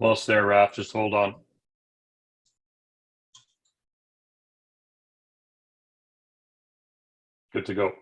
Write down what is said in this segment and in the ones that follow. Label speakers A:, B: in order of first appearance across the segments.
A: Almost there, Raf. Just hold on. Good to go.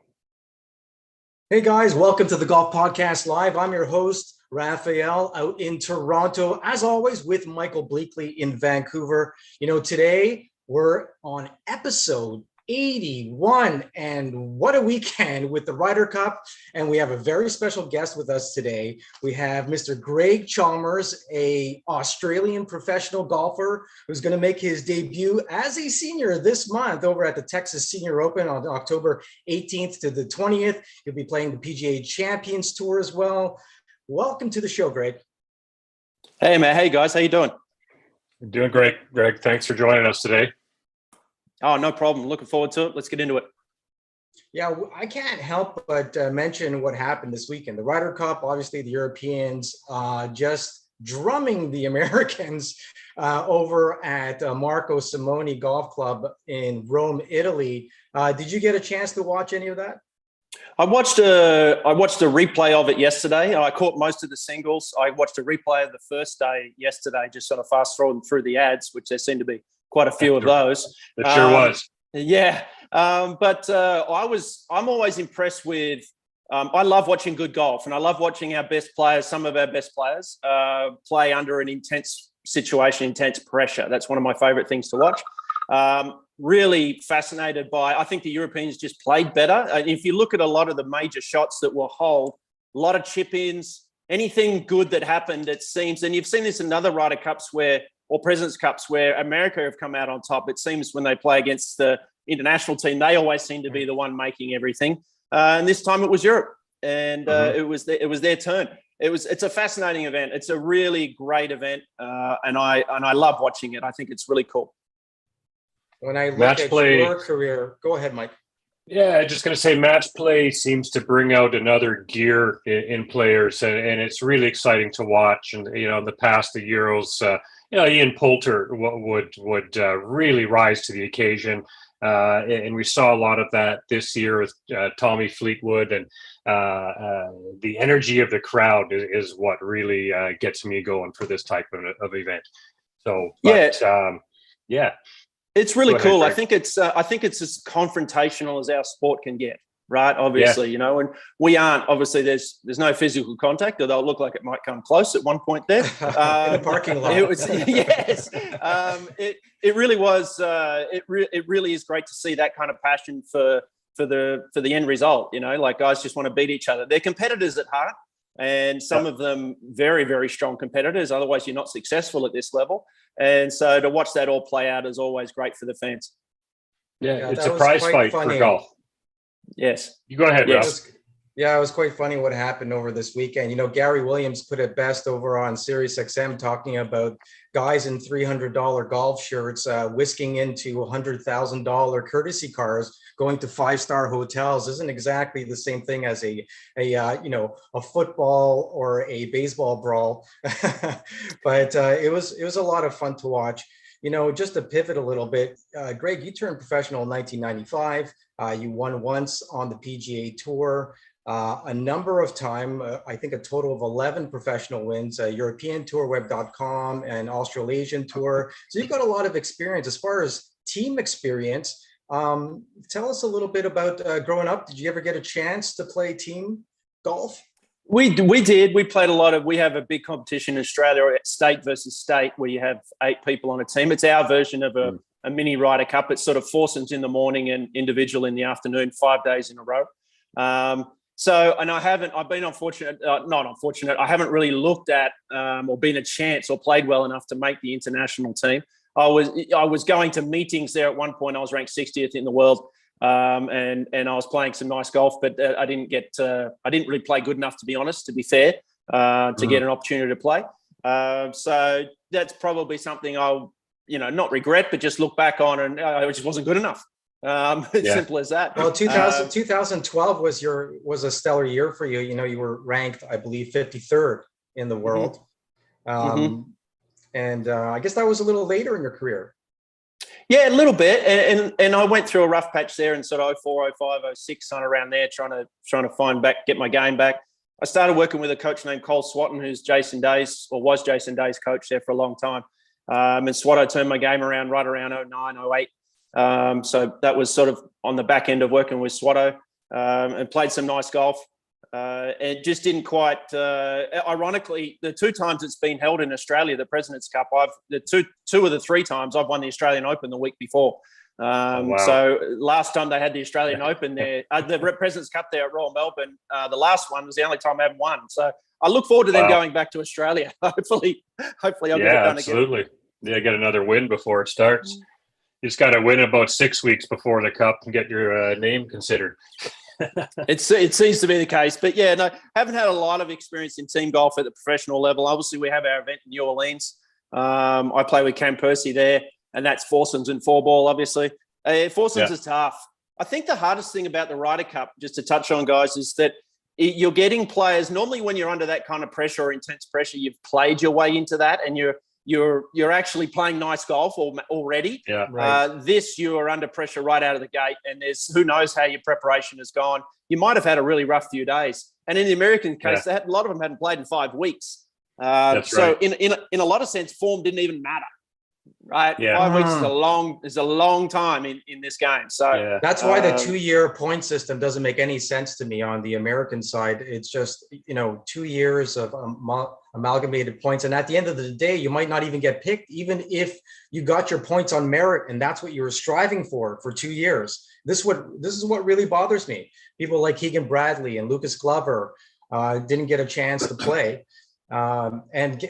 B: Hey guys, welcome to the Golf Podcast Live. I'm your host, Raphael, out in Toronto, as always, with Michael Bleakley in Vancouver. Today we're on episode 81, and what a weekend with the Ryder Cup. And we have a very special guest with us today. We have Mr. Greg Chalmers, a Australian professional golfer who's going to make his debut as a senior this month over at the Texas Senior Open on October 18th to the 20th. He'll be playing the PGA Champions Tour as well. Welcome to the show, Greg.
C: Hey, man. Hey, guys. How you doing?
A: Doing great, Greg. Thanks for joining us today.
C: Oh, no problem. Looking forward to it. Let's get into it.
B: Yeah, I can't help but mention what happened this weekend. The Ryder Cup, obviously the Europeans just drumming the Americans over at Marco Simoni Golf Club in Rome, Italy. Did you get a chance to watch any of that?
C: I watched a replay of it yesterday. I caught most of the singles. I watched a replay of the first day yesterday, just sort of fast forwarding through the ads, which there seem to be quite a few of those.
A: It sure was.
C: Yeah. But I'm always impressed with, I love watching good golf, and I love watching our best players, some of our best players, play under an intense situation, intense pressure. That's one of my favorite things to watch. Really fascinated by, I think the Europeans just played better. If you look at a lot of the major shots that were holed, a lot of chip-ins, anything good that happened, it seems, and you've seen this in other Ryder Cups or President's Cups where America have come out on top. It seems when they play against the international team, they always seem to be the one making everything. And this time it was Europe, and it was their turn. It's a fascinating event. It's a really great event, and I love watching it. I think it's really cool.
B: When I look at your career, go ahead, Mike.
A: Yeah, just going to say match play seems to bring out another gear in players, and it's really exciting to watch. And, in the past, the Euros, Ian Poulter would really rise to the occasion. And we saw a lot of that this year with Tommy Fleetwood, and the energy of the crowd is what really gets me going for this type of event. So, yeah.
C: It's really cool. I think it's as confrontational as our sport can get, right? Obviously, and we aren't. Obviously, there's no physical contact, although it looked like it might come close at one point there.
B: In the parking lot.
C: It was, yes. It really was. It really is great to see that kind of passion for the end result. Like guys just want to beat each other. They're competitors at heart, and some of them very, very strong competitors. Otherwise, you're not successful at this level. And so to watch that all play out is always great for the fans.
A: Yeah, it's a prize fight for golf.
C: Yes.
A: You go ahead, Ross.
B: Yeah, it was quite funny what happened over this weekend. Gary Williams put it best over on SiriusXM, talking about guys in $300 golf shirts whisking into $100,000 courtesy cars, going to five-star hotels. Isn't exactly the same thing as a football or a baseball brawl, but it was a lot of fun to watch. Just to pivot a little bit, Greg, you turned professional in 1995. You won once on the PGA Tour. A number of time, I think a total of 11 professional wins, European Tour, Web.com, and Australasian Tour. So you've got a lot of experience as far as team experience. Tell us a little bit about growing up. Did you ever get a chance to play team golf?
C: We did. We played a lot of. We have a big competition in Australia, state versus state, where you have 8 people on a team. It's our version of a mini Ryder Cup. It's sort of foursomes in the morning and individual in the afternoon, 5 days in a row. I've been not unfortunate. I haven't really looked at or been a chance or played well enough to make the international team. I was going to meetings there at one point. I was ranked 60th in the world, and I was playing some nice golf, but I didn't really play good enough, to be honest, to be fair, to get an opportunity to play. So that's probably something I'll, not regret, but just look back on, and it just wasn't good enough. Simple as that.
B: Well, 2012 was a stellar year for you. You were ranked, I believe, 53rd in the world. And I guess that was a little later in your career.
C: Yeah, a little bit. And I went through a rough patch there in sort of 04, 05, 06, kind of around there, trying to get my game back. I started working with a coach named Cole Swatton, who's Jason Day's, or was Jason Day's coach there for a long time. And Swatto turned my game around right around 09, 08. So that was sort of on the back end of working with Swatto, and played some nice golf. It just didn't quite. Ironically, the 2 times it's been held in Australia, the President's Cup, two of the 3 times I've won the Australian Open the week before.
A: Wow.
C: So last time they had the Australian Open there, the President's Cup there at Royal Melbourne, the last one was the only time I haven't won. So I look forward to them going back to Australia. Hopefully I'll get it done
A: absolutely.
C: again.
A: Yeah, get another win before it starts. You just got to win about 6 weeks before the Cup and get your name considered.
C: It seems to be the case, but yeah, no, haven't had a lot of experience in team golf at the professional level. Obviously, we have our event in New Orleans. I play with Cam Percy there, and that's foursomes and 4-ball. Obviously, foursomes is tough. I think the hardest thing about the Ryder Cup, just to touch on, guys, is that you're getting players. Normally, when you're under that kind of pressure or intense pressure, you've played your way into that, and you're actually playing nice golf already.
A: Yeah. Right.
C: This, you are under pressure right out of the gate, and there's who knows how your preparation has gone. You might have had a really rough few days. And in the American case, a lot of them hadn't played in 5 weeks. So in a lot of sense, form didn't even matter. Right.
A: Yeah.
C: 5 weeks is a long time in this game. So
B: that's why the 2-year point system doesn't make any sense to me on the American side. It's just, 2 years of amalgamated points. And at the end of the day, you might not even get picked, even if you got your points on merit. And that's what you were striving for 2 years. This is what really bothers me. People like Keegan Bradley and Lucas Glover didn't get a chance to play. And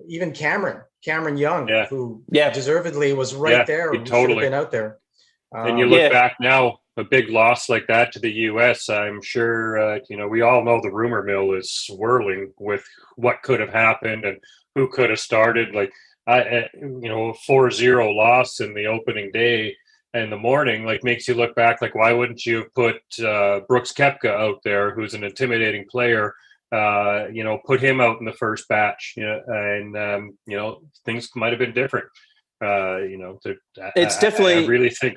B: even Cameron Young, who deservedly was right there. He totally should have been out there.
A: And you look back now, a big loss like that to the U.S., I'm sure, we all know the rumor mill is swirling with what could have happened and who could have started. Like, a 4-0 loss in the opening day in the morning, like, makes you look back, like, why wouldn't you have put Brooks Koepka out there, who's an intimidating player, put him out in the first batch, and things might have been different.
C: It's definitely.
A: I really think.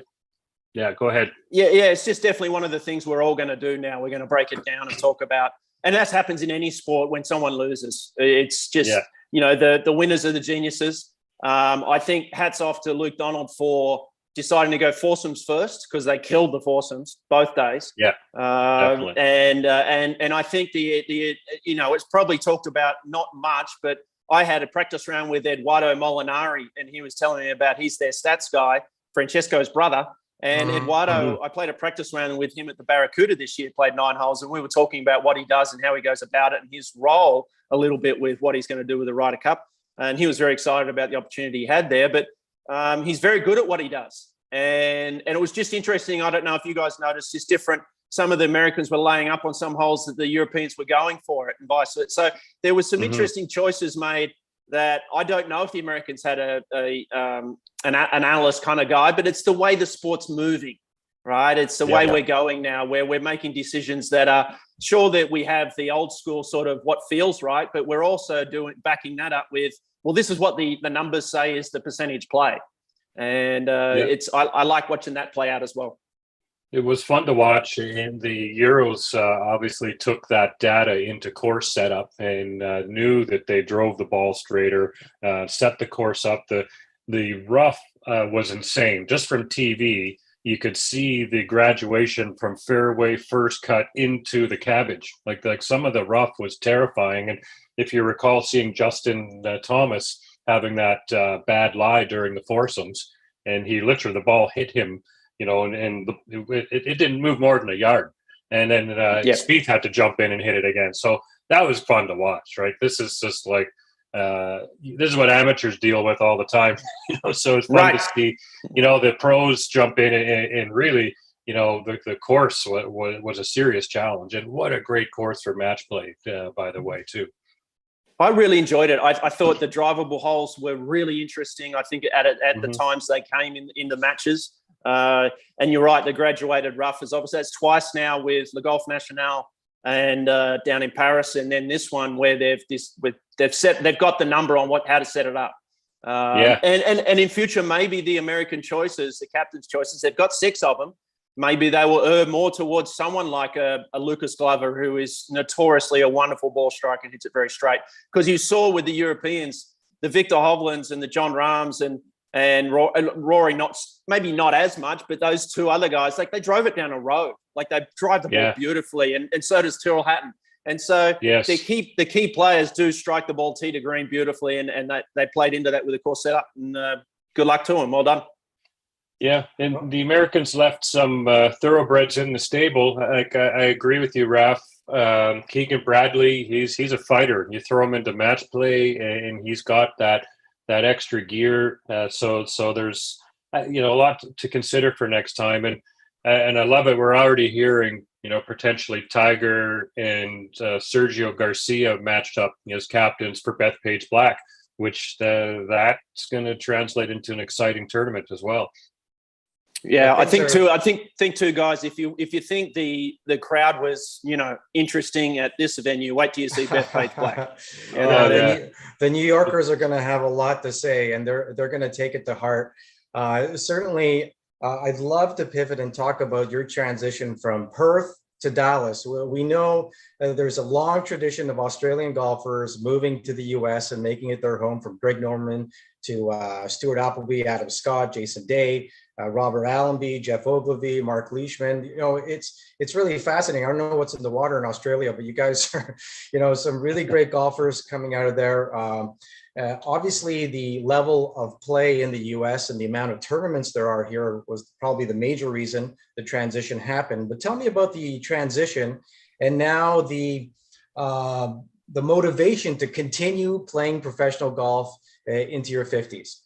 A: Yeah, go ahead.
C: Yeah, it's just definitely one of the things we're all going to do now. We're going to break it down and talk about, and that happens in any sport when someone loses. It's just the winners are the geniuses. I think hats off to Luke Donald for deciding to go foursomes first, because they killed the foursomes both days.
A: Yeah, definitely.
C: And I think it's probably talked about not much, but I had a practice round with Eduardo Molinari, and he was telling me about he's their stats guy, Francesco's brother. And Eduardo, I played a practice round with him at the Barracuda this year, played 9 holes, and we were talking about what he does and how he goes about it and his role a little bit with what he's going to do with the Ryder Cup. And he was very excited about the opportunity he had there, but he's very good at what he does. And it was just interesting. I don't know if you guys noticed, just different. Some of the Americans were laying up on some holes that the Europeans were going for it and vice versa. So there was some interesting choices made that I don't know if the Americans had an analyst kind of guy, but it's the way the sport's moving, right? It's the way we're going now, where we're making decisions that are sure that we have the old school sort of what feels right, but we're also backing that up with, well, this is what the numbers say is the percentage play. And I like watching that play out as well.
A: It was fun to watch, and the Euros obviously took that data into course setup and knew that they drove the ball straighter, set the course up. The rough was insane. Just from TV, you could see the graduation from fairway first cut into the cabbage. Like some of the rough was terrifying. And if you recall seeing Justin Thomas having that bad lie during the foursomes, and he literally, the ball hit him, and it didn't move more than a yard. And then Spieth had to jump in and hit it again. So that was fun to watch, right? This is just like, this is what amateurs deal with all the time. So it's fun to see, the pros jump in and really, the course was a serious challenge. And what a great course for match play, by the way, too.
C: I really enjoyed it. I thought the drivable holes were really interesting. I think at the times they came in the matches. And you're right, the graduated rough is obviously that's twice now with Le Golf National and down in Paris, and then this one where they've got the number on how to set it up. And in future, maybe the American choices, the captain's choices, they've got 6 of them. maybe they will err more towards someone like a Lucas Glover, who is notoriously a wonderful ball striker and hits it very straight. Because you saw with the Europeans, the Victor Hovlands and the John Rahms and Rory, maybe not as much, but those two other guys, like they drove it down a road. Like they drive the ball beautifully, and so does Tyrrell Hatton. And so the key players do strike the ball tee to green beautifully, and they played into that with a course setup. And good luck to them. Well done.
A: Yeah, and the Americans left some thoroughbreds in the stable. I agree with you, Raf. Keegan Bradley, he's a fighter. You throw him into match play, and he's got that extra gear. So there's a lot to consider for next time, and I love it. We're already hearing potentially Tiger and Sergio Garcia matched up as captains for Bethpage Black, which that's going to translate into an exciting tournament as well.
C: Yeah, I think too, guys. If you think the crowd was interesting at this venue, wait till you see Bethpage Black.
B: The New Yorkers are going to have a lot to say, and they're going to take it to heart. Certainly, I'd love to pivot and talk about your transition from Perth to Dallas. We know there's a long tradition of Australian golfers moving to the U.S. and making it their home, from Greg Norman to Stuart Appleby, Adam Scott, Jason Day, Robert Allenby, Jeff Ogilvy, Mark Leishman. It's really fascinating. I don't know what's in the water in Australia, but you guys are, some really great golfers coming out of there. Obviously, the level of play in the U.S. and the amount of tournaments there are here was probably the major reason the transition happened. But tell me about the transition and now the motivation to continue playing professional golf into your 50s.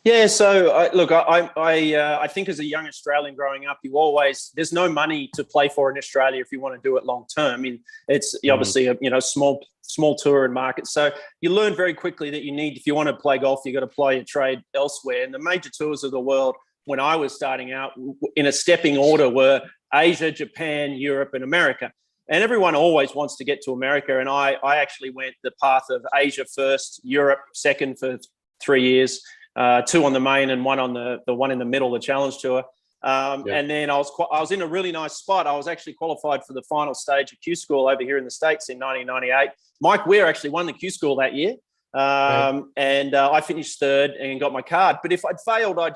C: Yeah, so I think as a young Australian growing up, there's no money to play for in Australia if you want to do it long term. I mean, it's obviously a small tour and market. So you learn very quickly that if you want to play golf, you've got to play your trade elsewhere. And the major tours of the world when I was starting out in a stepping order were Asia, Japan, Europe, and America. And everyone always wants to get to America. And I actually went the path of Asia first, Europe second for 3 years. 2 on the main and 1 on the one in the middle, the Challenge Tour. And then I was in a really nice spot. I was actually qualified for the final stage of Q School over here in the States in 1998. Mike Weir actually won the Q School that year. And I finished third and got my card. But if I'd failed, I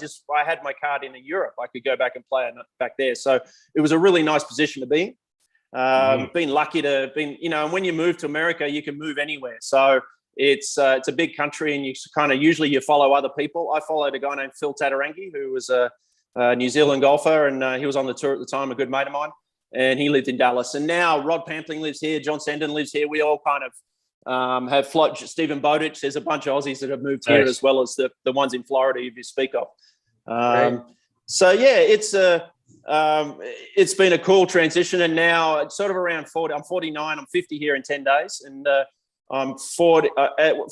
C: had my card in Europe. I could go back and play back there. So it was a really nice position to be in. Been lucky to and when you move to America, you can move anywhere. So it's a big country, and you kind of usually follow other people. I followed a guy named Phil Tatarangi, who was a New Zealand golfer, and he was on the tour at the time, a good mate of mine, and he lived in Dallas. And now Rod Pampling lives here, John Sendon lives here. We all kind of have float. Stephen Bowditch, there's a bunch of Aussies that have moved here, as well as the ones in Florida you speak of. So yeah, it's been a cool transition, and now it's sort of around 40. I'm 49. I'm 50 here in 10 days, and I'm 40.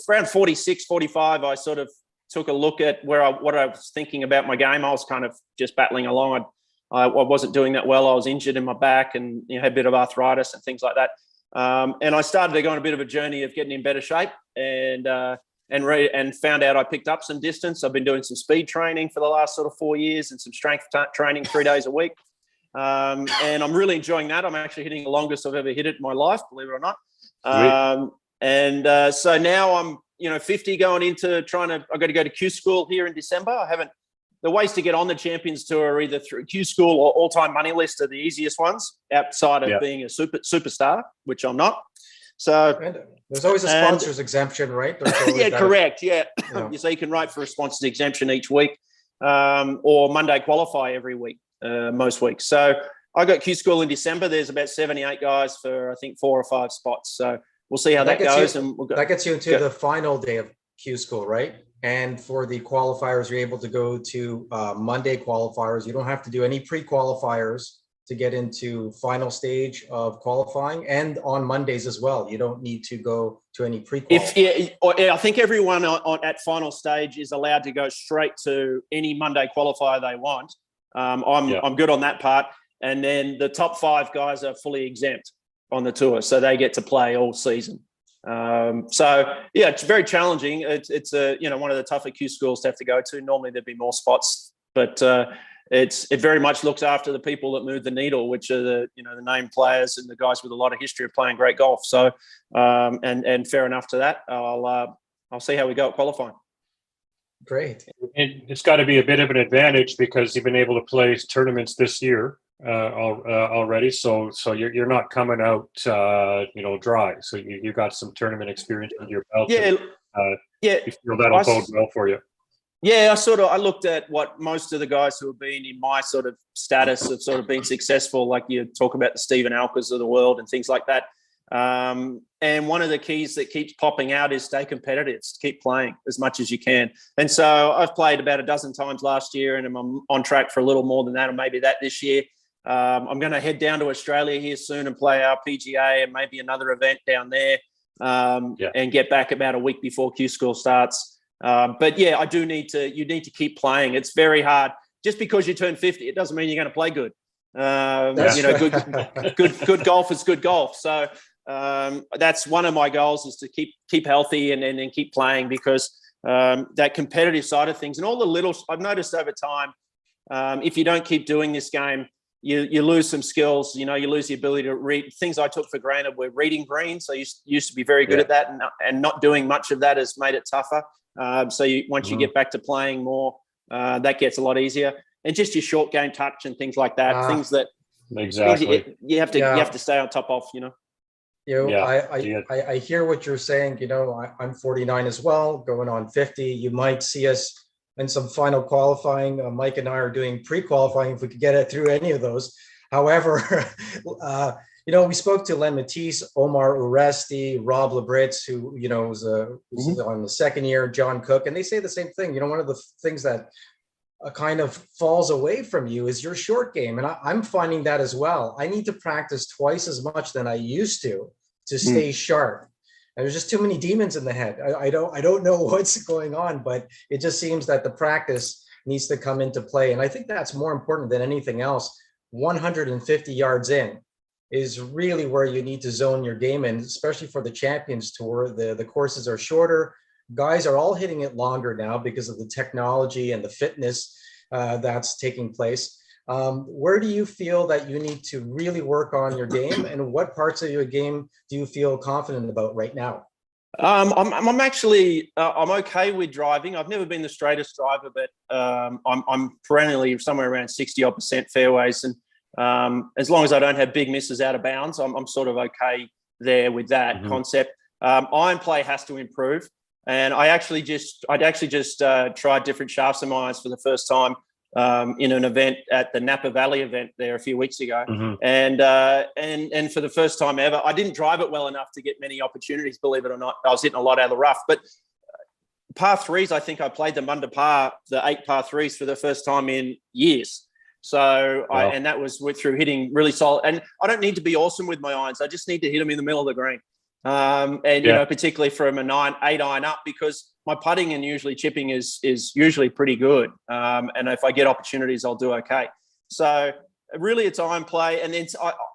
C: Around 46, 45. I sort of took a look at what I was thinking about my game. I was kind of just battling along. I wasn't doing that well. I was injured in my back and had a bit of arthritis and things like that. And I started to go on a bit of a journey of getting in better shape, and found out I picked up some distance. I've been doing some speed training for the last sort of 4 years and some strength training 3 days a week. And I'm really enjoying that. I'm actually hitting the longest I've ever hit it in my life, believe it or not. So now I'm 50, going into I've got to go to Q School here in December. The ways to get on the Champions Tour are either through Q School or all-time money list are the easiest ones, outside of being a superstar, which I'm not. So
B: there's always a sponsor's exemption, right?
C: Correct. Yeah. So you can write for a sponsor's exemption each week, or Monday qualify every week, most weeks. So I got Q School in December. There's about 78 guys for, I think, 4 or 5 spots. So we'll see how that goes.
B: That gets you into the final day of Q School, right? And for the qualifiers, you're able to go to Monday qualifiers. You don't have to do any pre-qualifiers to get into final stage of qualifying, and on Mondays as well. You don't need to go to any pre-qualifiers.
C: I think everyone at final stage is allowed to go straight to any Monday qualifier they want. I'm good on that part. And then the top 5 guys are fully exempt on the tour, so they get to play all season. It's very challenging. It's one of the tougher Q schools to have to go to. Normally there'd be more spots, but it very much looks after the people that move the needle, which are the named players and the guys with a lot of history of playing great golf. So and fair enough to that. I'll see how we go at qualifying.
B: Great.
A: And it's got to be a bit of an advantage because you've been able to play tournaments this year already. So you're not coming out, dry. So you got some tournament experience under your belt.
C: Yeah.
A: You feel that'll bode well for you.
C: Yeah, I looked at what most of the guys who have been in my sort of status have sort of been successful, like you talk about the Stephen Alkers of the world and things like that. And one of the keys that keeps popping out is stay competitive, keep playing as much as you can. And so I've played about a dozen times last year, and I'm on track for a little more than that, or maybe that this year. I'm going to head down to Australia here soon and play our PGA and maybe another event down there, and get back about a week before Q School starts. But yeah, you need to keep playing. It's very hard. Just because you turn 50, it doesn't mean you're going to play good. Good golf is good golf. So that's one of my goals, is to keep healthy and keep playing, because that competitive side of things and all the little, I've noticed over time, if you don't keep doing this game, you lose some skills. You lose the ability to read things I took for granted. Were reading green, so you used to be very good at that, and not doing much of that has made it tougher. So once you get back to playing more, that gets a lot easier. And just your short game touch and things like that, things that you have to stay on top of.
B: I hear what you're saying. I'm 49 as well, going on 50. You might see us in some final qualifying. Mike and I are doing pre-qualifying if we could get it through any of those. However, we spoke to Len Matisse, Omar Uresti, Rob Labritz, who was on the second year, John Cook, and they say the same thing. One of the things that kind of falls away from you is your short game, and I'm finding that as well. I need to practice twice as much than I used to stay sharp. And there's just too many demons in the head. I don't know what's going on, but it just seems that the practice needs to come into play, and I think that's more important than anything else. 150 yards in is really where you need to zone your game in, especially for the Champions Tour. The courses are shorter. Guys are all hitting it longer now because of the technology and the fitness that's taking place. Where do you feel that you need to really work on your game, and what parts of your game do you feel confident about right now?
C: I'm actually I'm okay with driving. I've never been the straightest driver, but I'm perennially somewhere around 60% fairways, and as long as I don't have big misses out of bounds, I'm sort of okay there with that concept. Iron play has to improve. And I'd actually just tried different shafts in my irons for the first time in an event at the Napa Valley event there a few weeks ago. And for the first time ever, I didn't drive it well enough to get many opportunities, believe it or not. I was hitting a lot out of the rough. But par threes, I think I played them under par, the 8 par threes for the first time in years. So and that was through hitting really solid. And I don't need to be awesome with my irons. I just need to hit them in the middle of the green. Particularly from a 9-8 iron up, because my putting and usually chipping is usually pretty good. And if I get opportunities, I'll do okay. So really it's iron play. And then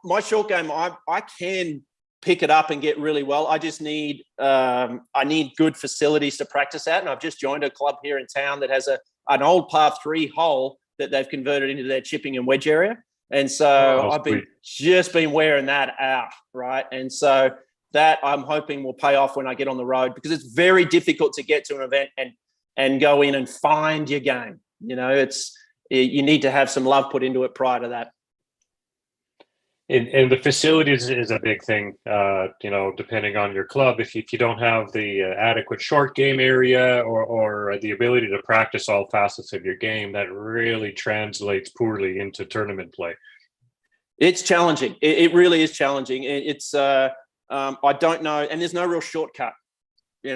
C: my short game, I can pick it up and get really well. I just need, I need good facilities to practice at. And I've just joined a club here in town that has an old par 3 hole that they've converted into their chipping and wedge area. And so I've been wearing that out. Right. And so that I'm hoping will pay off when I get on the road, because it's very difficult to get to an event and go in and find your game. You need to have some love put into it prior to that.
A: And the facilities is a big thing, depending on your club. If you don't have the adequate short game area or the ability to practice all facets of your game, that really translates poorly into tournament play.
C: It's challenging. It really is challenging. It's I don't know, and there's no real shortcut. The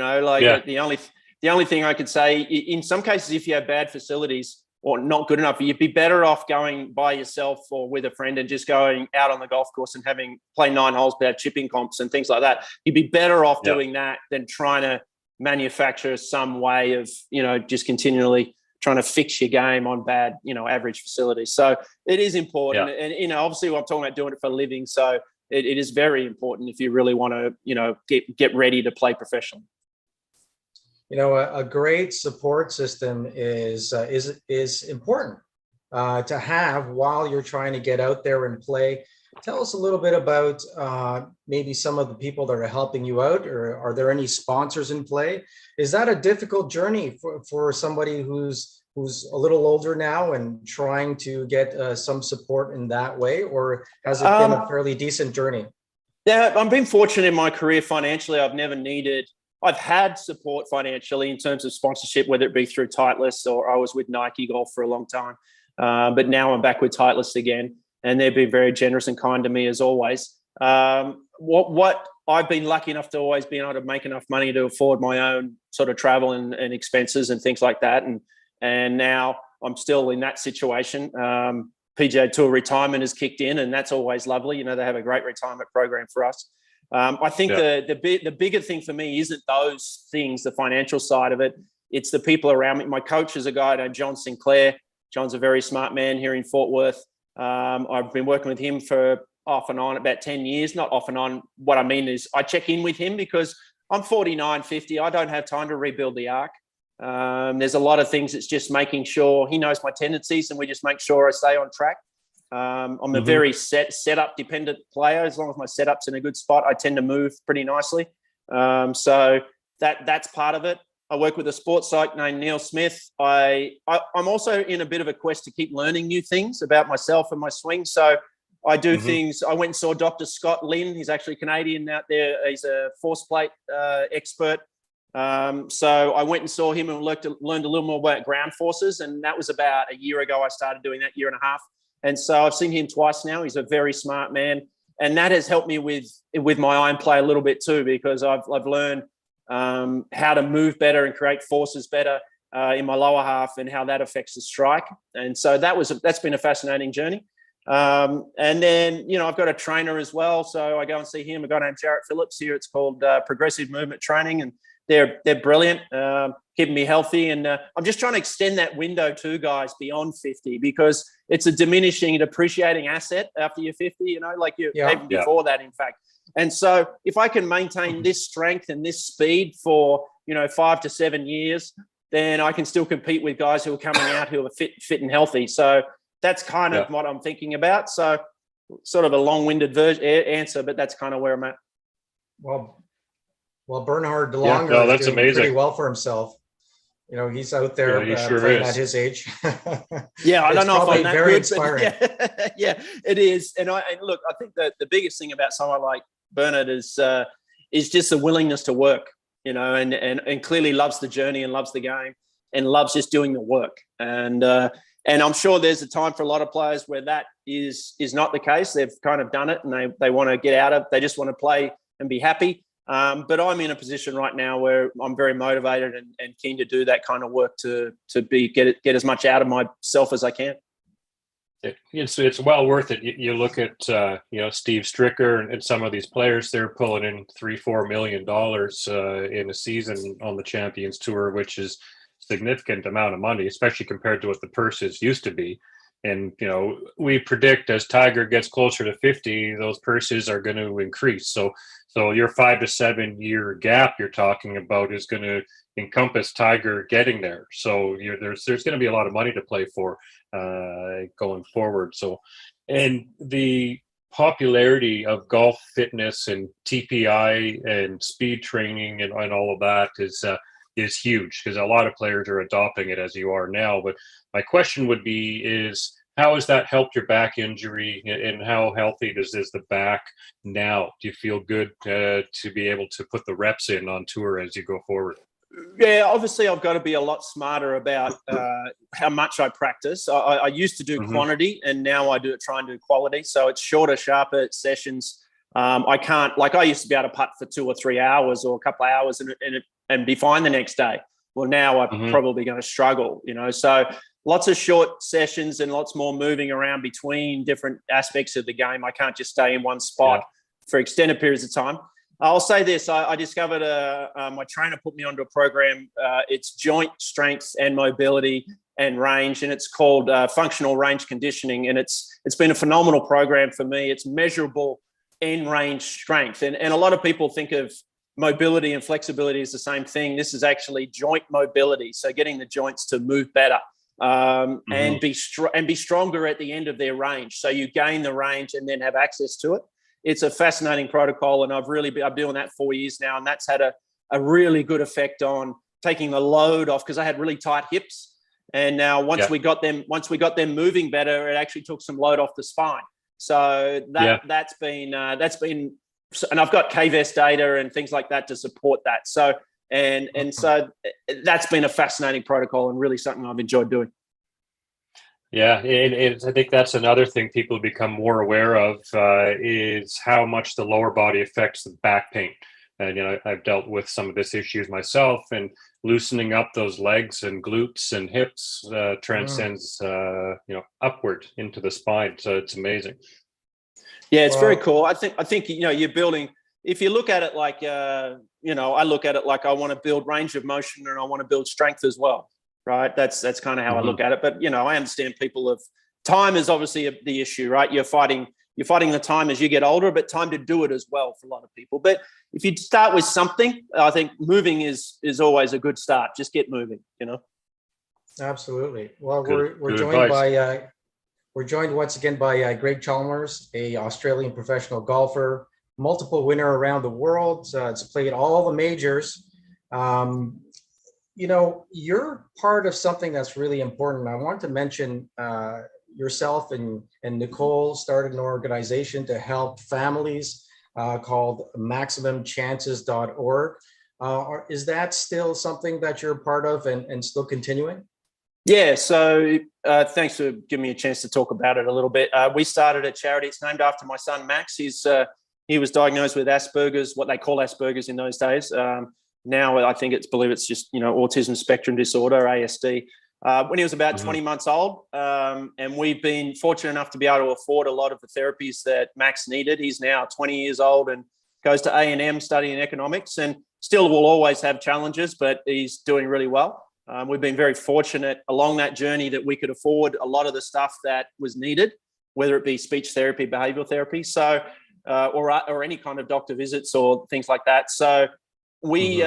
C: only thing I could say, in some cases, if you have bad facilities or not good enough, you'd be better off going by yourself or with a friend and just going out on the golf course and play 9 holes, but have chipping comps and things like that. You'd be better off doing that than trying to manufacture some way of, just continually trying to fix your game on bad, average facilities. So it is important. And, obviously I'm talking about doing it for a living. So it is very important if you really want to, get ready to play professionally.
B: A great support system is important. to have while you're trying to get out there and play. Tell us a little bit about maybe some of the people that are helping you out, or are there any sponsors in play? Is that a difficult journey for somebody who's a little older now and trying to get some support in that way, or has it been a fairly decent journey?
C: Yeah, I've been fortunate in my career financially. I've had support financially in terms of sponsorship, whether it be through Titleist, or I was with Nike Golf for a long time. But now I'm back with Titleist again, and they've been very generous and kind to me as always. What I've been lucky enough to always be able to make enough money to afford my own sort of travel and expenses and things like that. And now I'm still in that situation. PGA Tour retirement has kicked in, and that's always lovely. They have a great retirement program for us. I think the bigger thing for me isn't those things, the financial side of it. It's the people around me. My coach is a guy named John Sinclair. John's a very smart man here in Fort Worth. I've been working with him for off and on about 10 years. Not off and on. What I mean is I check in with him because I'm 49, 50. I don't have time to rebuild the arc. There's a lot of things. It's just making sure he knows my tendencies, and we just make sure I stay on track. I'm a very setup dependent player. As long as my setup's in a good spot, I tend to move pretty nicely. So that's part of it. I work with a sports psych named Neil Smith. I'm also in a bit of a quest to keep learning new things about myself and my swing. So I do things. I went and saw Dr. Scott Lynn. He's actually Canadian out there. He's a force plate expert. So I went and saw him and learned a little more about ground forces. And that was about a year ago. I started doing that, year and a half. And so I've seen him twice now. He's a very smart man. And that has helped me with my iron play a little bit too, because I've learned how to move better and create forces better in my lower half, and how that affects the strike. And so that's been a fascinating journey. And then, I've got a trainer as well. So I go and see him, a guy named Jarrett Phillips here. It's called Progressive Movement Training. And they're brilliant, keeping me healthy. And I'm just trying to extend that window too, guys, beyond 50, because it's a diminishing and depreciating asset after you're 50, even before that, in fact. And so if I can maintain this strength and this speed for, 5 to 7 years, then I can still compete with guys who are coming out who are fit and healthy. So that's kind of what I'm thinking about. So sort of a long-winded answer, but that's kind of where I'm at.
B: Well, Bernhard DeLonger is doing pretty well for himself. He's out there playing at his age.
C: I don't know if I'm that
B: very
C: good,
B: inspiring.
C: Yeah, it is. And look, I think that the biggest thing about someone like Bernhard is just the willingness to work, and clearly loves the journey and loves the game and loves just doing the work. And I'm sure there's a time for a lot of players where that is not the case. They've kind of done it and they want to get out of. They just want to play and be happy. But I'm in a position right now where I'm very motivated and keen to do that kind of work to get as much out of myself as I can.
A: It's well worth it. You look at Steve Stricker and some of these players, they're pulling in $3-4 million in a season on the Champions Tour, which is a significant amount of money, especially compared to what the purses used to be. And, we predict as Tiger gets closer to 50, those purses are going to increase. So your 5 to 7 year gap you're talking about is going to encompass Tiger getting there. So there's going to be a lot of money to play for going forward. So, and the popularity of golf fitness and TPI and speed training and all of that is huge, because a lot of players are adopting it as you are now. But my question would be is, how has that helped your back injury, and how healthy is the back now? Do you feel good to be able to put the reps in on tour as you go forward?
C: Yeah, obviously I've got to be a lot smarter about how much I practice. I used to do quantity, and now I try and do quality. So it's shorter, sharper sessions. I can't, I used to be able to putt for 2 or 3 hours or a couple of hours and be fine the next day. Well, now I'm probably going to struggle, So lots of short sessions and lots more moving around between different aspects of the game. I can't just stay in one spot for extended periods of time. I'll say this. I discovered my trainer put me onto a program. It's joint strength and mobility and range, and it's called functional range conditioning. And it's been a phenomenal program for me. It's measurable in range strength. And a lot of people think of mobility and flexibility as the same thing. This is actually joint mobility. So getting the joints to move better. and be stronger at the end of their range. So you gain the range and then have access to it. It's a fascinating protocol, and I've been doing that 4 years now, and that's had a really good effect on taking the load off, because I had really tight hips, and now once we got them moving better, it actually took some load off the spine. So that's been, and I've got KVS data and things like that to support that. So so that's been a fascinating protocol and really something I've enjoyed doing.
A: Yeah, I think that's another thing people become more aware of is how much the lower body affects the back pain. And, I've dealt with some of this issues myself, and loosening up those legs and glutes and hips transcends, upward into the spine. So it's amazing.
C: Yeah, it's very cool. I think, you're building, if you look at it like, I look at it like I want to build range of motion and I want to build strength as well. Right. That's kind of how I look at it. But, I understand time is obviously the issue, right? You're fighting the time as you get older, but time to do it as well for a lot of people. But if you start with something, I think moving is always a good start. Just get moving,
B: Absolutely. Well, we're joined once again by Greg Chalmers, a Australian professional golfer, multiple winner around the world. It's played all the majors. You're part of something that's really important. I want to mention yourself and Nicole started an organization to help families called MaximumChances.org. Is that still something that you're part of and still continuing?
C: Yeah, so thanks for giving me a chance to talk about it a little bit. We started a charity. It's named after my son, Max. He was diagnosed with Asperger's, what they call Asperger's in those days. Now I believe it's just, autism spectrum disorder, ASD. When he was about 20 months old, and we've been fortunate enough to be able to afford a lot of the therapies that Max needed. He's now 20 years old and goes to A&M studying economics, and still will always have challenges, but he's doing really well. We've been very fortunate along that journey that we could afford a lot of the stuff that was needed, whether it be speech therapy, behavioral therapy, or any kind of doctor visits or things like that. So we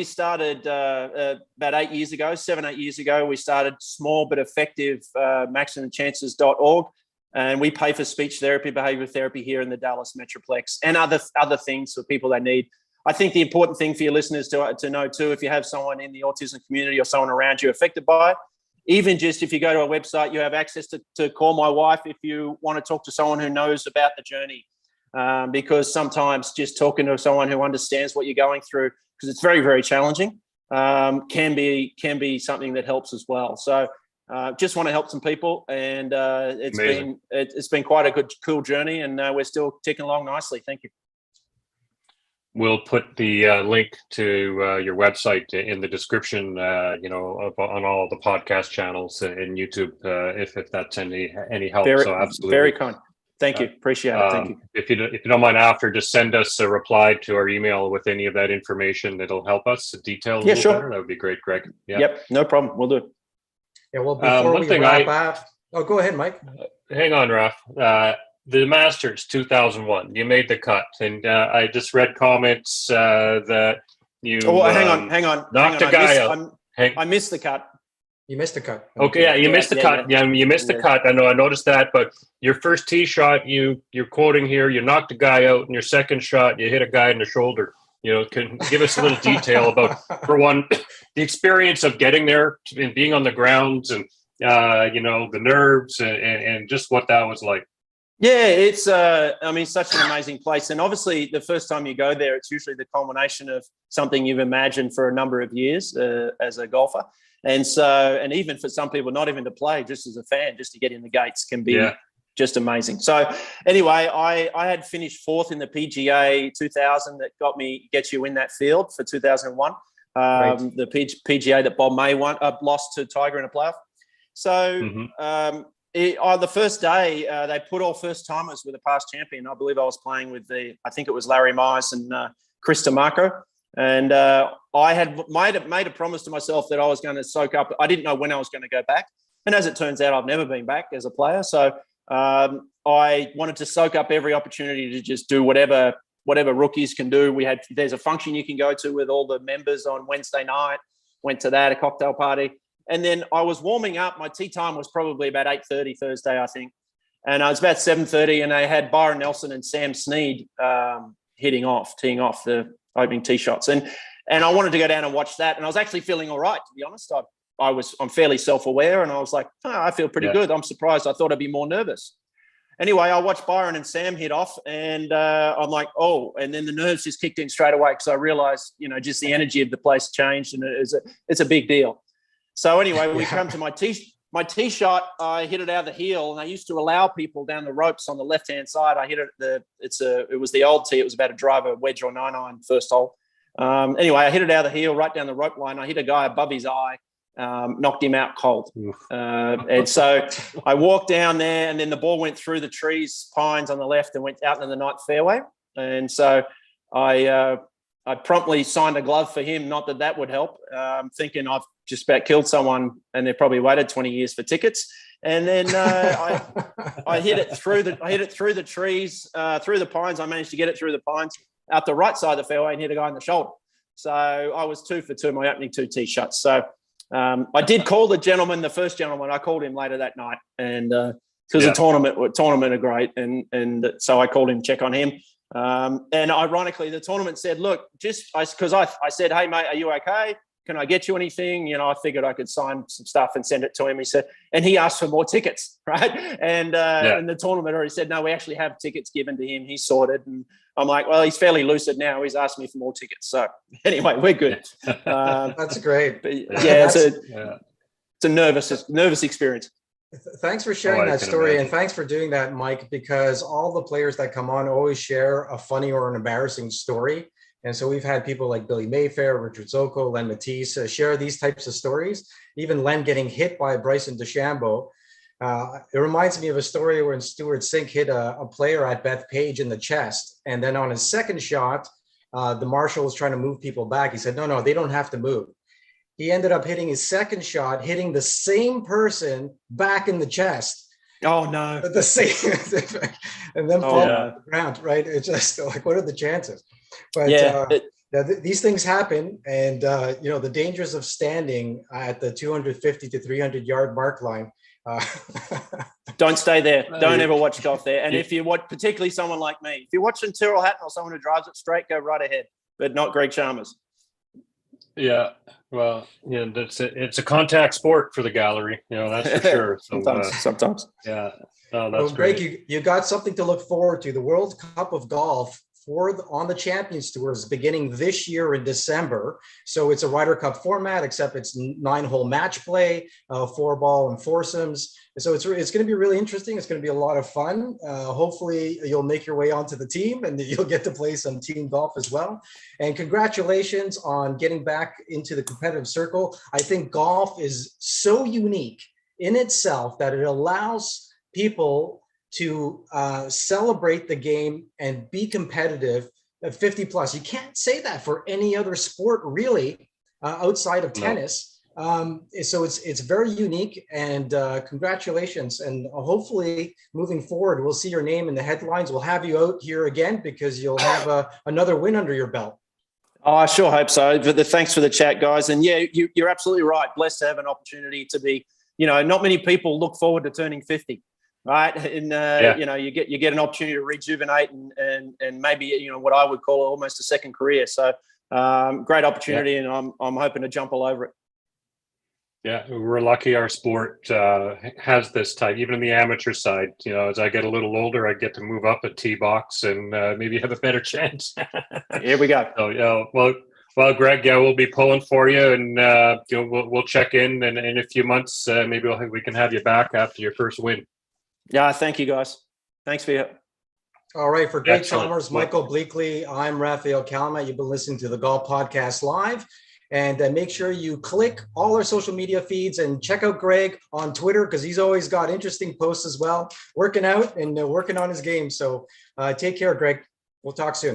C: started about 8 years ago, 7-8 years ago. We started small but effective MaximumChances.org, and we pay for speech therapy, behavioral therapy here in the Dallas Metroplex, and other things for people that need. I think the important thing for your listeners to know too, if you have someone in the autism community or someone around you affected by it, even just if you go to a website, you have access to call my wife if you want to talk to someone who knows about the journey. Because sometimes just talking to someone who understands what you're going through, because it's very, very challenging, can be something that helps as well. So just want to help some people, and it's been quite a cool journey, and we're still ticking along nicely. Thank you.
A: We'll put the link to your website in the description, on all the podcast channels and YouTube, if that's any help. So absolutely,
C: very kind. Thank you. Appreciate it. Thank you.
A: If you don't mind, after, just send us a reply to our email with any of that information that'll help us detail a little better. That would be great, Greg. Yeah.
C: Yep. No problem. We'll do it.
B: Yeah. Well, before we wrap up, go ahead, Mike.
A: Hang on, Raf. The Masters 2001, you made the cut, and I just read comments that you.
C: Oh, hang on.
A: Knocked a guy out.
C: I missed the cut.
B: You missed the cut.
A: Okay, yeah, you missed the cut. Yeah, you missed the cut. I know. I noticed that. But your first tee shot, you're quoting here. You knocked a guy out, and your second shot, you hit a guy in the shoulder. Can give us a little detail about, for one, the experience of getting there and being on the grounds, and the nerves and just what that was like.
C: Yeah, it's such an amazing place, and obviously the first time you go there, it's usually the culmination of something you've imagined for a number of years as a golfer. And so, and even for some people, not even to play, just as a fan, just to get in the gates can be just amazing. So anyway, I had finished fourth in the PGA 2000 that gets you in that field for 2001. The PGA that Bob May lost to Tiger in a playoff. So the first day, they put all first timers with a past champion. I believe I was playing with I think it was Larry Myers and Chris DeMarco. And I had made a promise to myself that I was going to soak up. I didn't know when I was going to go back. And as it turns out, I've never been back as a player. So I wanted to soak up every opportunity to just do whatever rookies can do. There's a function you can go to with all the members on Wednesday night. Went to that, a cocktail party. And then I was warming up. My tee time was probably about 8:30 Thursday, I think. And I was about 7:30, and I had Byron Nelson and Sam Snead teeing off the opening tee shots. And I wanted to go down and watch that. And I was actually feeling all right, to be honest. I'm fairly self-aware, and I was like, I feel pretty good. I'm surprised. I thought I'd be more nervous. Anyway, I watched Byron and Sam hit off, and I'm like, and then the nerves just kicked in straight away because I realized, just the energy of the place changed, and it's a big deal. So anyway, we come to my tee shot. I hit it out of the heel, and I used to allow people down the ropes on the left-hand side. I hit it it was the old tee. It was about a driver, wedge or 9-iron first hole. Anyway, I hit it out of the heel right down the rope line. I hit a guy above his eye. Knocked him out cold. And so I walked down there, and then the ball went through the trees, pines on the left, and went out in the ninth fairway. And so I promptly signed a glove for him. Not that would help. Thinking I've just about killed someone, and they probably waited 20 years for tickets. And then I hit it through the trees, through the pines. I managed to get it through the pines out the right side of the fairway and hit a guy in the shoulder. So I was 2 for 2, my opening 2 tee shots. So I did call the first gentleman. I called him later that night, and because the tournament are great, and so I called him, check on him. And ironically, the tournament said, "Look, because I said, hey mate, are you okay? Can I get you anything?" I figured I could sign some stuff and send it to him. He said, and he asked for more tickets, right? And the tournament already said, no, we actually have tickets given to him. He's sorted. And I'm like, well, he's fairly lucid now. He's asked me for more tickets. So anyway, we're good.
B: That's great.
C: It's a nervous experience.
B: Thanks for sharing that story. And thanks for doing that, Mike, because all the players that come on always share a funny or an embarrassing story. And so we've had people like Billy Mayfair, Richard Zoko, Len Matisse share these types of stories. Even Len getting hit by Bryson DeChambeau. It reminds me of a story when Stuart Sink hit a player at Bethpage in the chest. And then on his second shot, the marshal was trying to move people back. He said, no, they don't have to move. He ended up hitting his second shot, hitting the same person back in the chest.
C: Oh, no.
B: The same, and then fall on the ground, right? It's just like, what are the chances? But these things happen. And, the dangers of standing at the 250 to 300 yard mark line.
C: Don't stay there. Don't ever watch golf there. And if you watch, particularly someone like me, if you're watching Tyrrell Hatton or someone who drives it straight, go right ahead, but not Greg Chalmers.
A: Yeah, well, it's a contact sport for the gallery, that's for sure. So,
C: sometimes.
A: Yeah, no, that's
B: great.
A: Greg,
B: you got something to look forward to. The World Cup of Golf on the Champions Tour is beginning this year in December. So it's a Ryder Cup format, except it's 9-hole match play, 4-ball and foursomes. So it's going to be really interesting. It's going to be a lot of fun. Hopefully you'll make your way onto the team and you'll get to play some team golf as well. And congratulations on getting back into the competitive circle. I think golf is so unique in itself that it allows people to celebrate the game and be competitive at 50 plus. You can't say that for any other sport really outside of tennis. So it's very unique, and congratulations. And hopefully moving forward, we'll see your name in the headlines. We'll have you out here again because you'll have another win under your belt.
C: Oh, I sure hope so. Thanks for the chat, guys. And you're absolutely right. Blessed to have an opportunity to be, not many people look forward to turning 50. Right. And, you get an opportunity to rejuvenate and maybe, what I would call almost a second career. So great opportunity, and I'm hoping to jump all over it.
A: Yeah, we're lucky our sport has this type, even in the amateur side. As I get a little older, I get to move up a tee box and maybe have a better chance.
C: Here we go.
A: So, well, Greg, we'll be pulling for you, and we'll check in a few months. Maybe we can have you back after your first win.
C: Yeah, thank you, guys. Thanks for your.
B: All right, for Greg Chalmers, Michael Bleakley, I'm Raphael Calumet. You've been listening to the Golf Podcast Live. And make sure you click all our social media feeds and check out Greg on Twitter, because he's always got interesting posts as well, working out and working on his game. So take care, Greg. We'll talk soon.